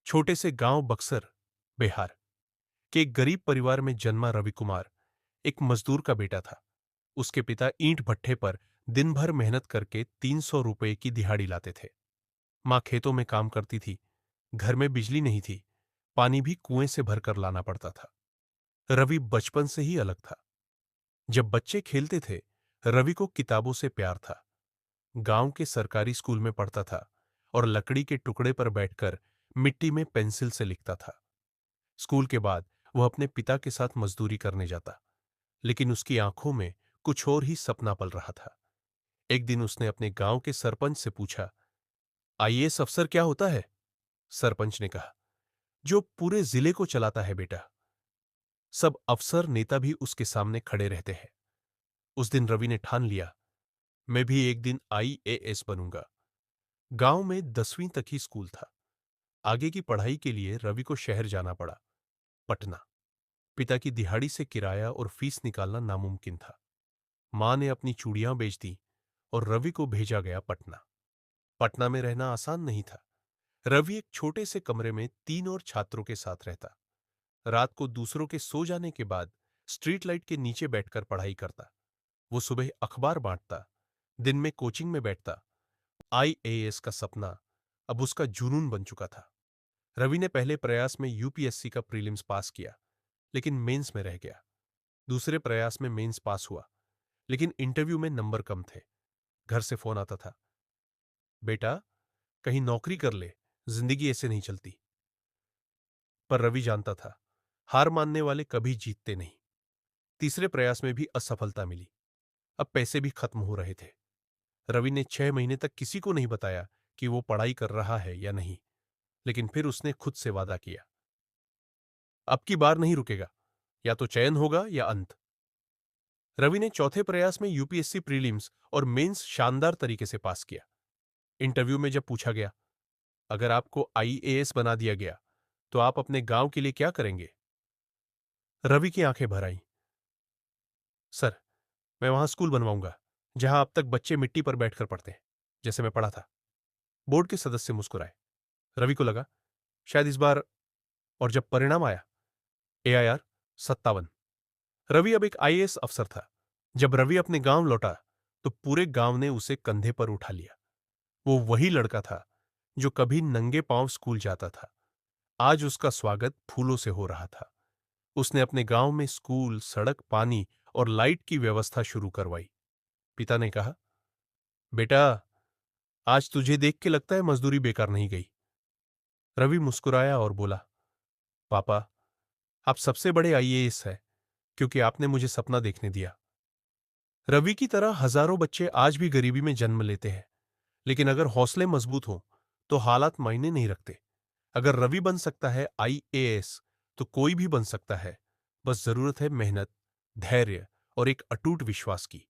छोटे से गांव बक्सर, बिहार के एक गरीब परिवार में जन्मा रवि कुमार एक मजदूर का बेटा था। उसके पिता ईंट भट्ठे पर दिन भर मेहनत करके 300 रुपए की दिहाड़ी लाते थे। मां खेतों में काम करती थी। घर में बिजली नहीं थी। पानी भी कुएं से भरकर लाना पड़ता था। रवि बचपन से ही अलग था। जब बच्चे खेलते थे, रवि को किताबों से प्यार था। गांव के सरकारी स्कूल में पढ़ता था और लकड़ी के टुकड़े पर बैठकर मिट्टी में पेंसिल से लिखता था। स्कूल के बाद वह अपने पिता के साथ मजदूरी करने जाता, लेकिन उसकी आंखों में कुछ और ही सपना पल रहा था। एक दिन उसने अपने गांव के सरपंच से पूछा, आईएएस अफसर क्या होता है? सरपंच ने कहा, जो पूरे जिले को चलाता है बेटा। सब अफसर नेता भी उसके सामने खड़े रहते हैं। उस दिन रवि ने ठान लिया, मैं भी एक दिन आईएएस बनूंगा। गांव में 10वीं तक ही स्कूल था। आगे की पढ़ाई के लिए रवि को शहर जाना पड़ा, पटना। पिता की दिहाड़ी से किराया और फीस निकालना नामुमकिन था। मां ने अपनी चूड़ियां बेच दी और रवि को भेजा गया पटना। पटना में रहना आसान नहीं था। रवि एक छोटे से कमरे में 3 और छात्रों के साथ रहता। रात को दूसरों के सो जाने के बाद स्ट्रीट लाइट के नीचे बैठकर पढ़ाई करता। वो सुबह अखबार बांटता, दिन में कोचिंग में बैठता। आईएएस का सपना अब उसका जुनून बन चुका था। रवि ने पहले प्रयास में यूपीएससी का प्रीलिम्स पास किया, लेकिन मेंस में रह गया। दूसरे प्रयास में मेंस पास हुआ, लेकिन इंटरव्यू में नंबर कम थे। घर से फोन आता था, बेटा कहीं नौकरी कर ले, जिंदगी ऐसे नहीं चलती। पर रवि जानता था, हार मानने वाले कभी जीतते नहीं। तीसरे प्रयास में भी असफलता मिली। अब पैसे भी खत्म हो रहे थे। रवि ने 6 महीने तक किसी को नहीं बताया कि वो पढ़ाई कर रहा है या नहीं, लेकिन फिर उसने खुद से वादा किया, अब की बार नहीं रुकेगा, या तो चयन होगा या अंत। रवि ने चौथे प्रयास में यूपीएससी प्रीलिम्स और मेंस शानदार तरीके से पास किया। इंटरव्यू में जब पूछा गया, अगर आपको आईएएस बना दिया गया तो आप अपने गांव के लिए क्या करेंगे? रवि की आंखें भर आईं। सर, मैं वहां स्कूल बनवाऊंगा जहां अब तक बच्चे मिट्टी पर बैठकर पढ़ते हैं, जैसे मैं पढ़ा था। बोर्ड के सदस्य मुस्कुराए। रवि को लगा, शायद इस बार। और जब परिणाम आया, एआईआर 57। रवि अब एक आईएएस अफसर था। जब रवि अपने गांव लौटा तो पूरे गांव ने उसे कंधे पर उठा लिया। वो वही लड़का था जो कभी नंगे पांव स्कूल जाता था। आज उसका स्वागत फूलों से हो रहा था। उसने अपने गांव में स्कूल, सड़क, पानी और लाइट की व्यवस्था शुरू करवाई। पिता ने कहा, बेटा आज तुझे देख के लगता है मजदूरी बेकार नहीं गई। रवि मुस्कुराया और बोला, पापा आप सबसे बड़े आईएएस हैं क्योंकि आपने मुझे सपना देखने दिया। रवि की तरह हजारों बच्चे आज भी गरीबी में जन्म लेते हैं, लेकिन अगर हौसले मजबूत हों तो हालात मायने नहीं रखते। अगर रवि बन सकता है आईएएस, तो कोई भी बन सकता है। बस जरूरत है मेहनत, धैर्य और एक अटूट विश्वास की।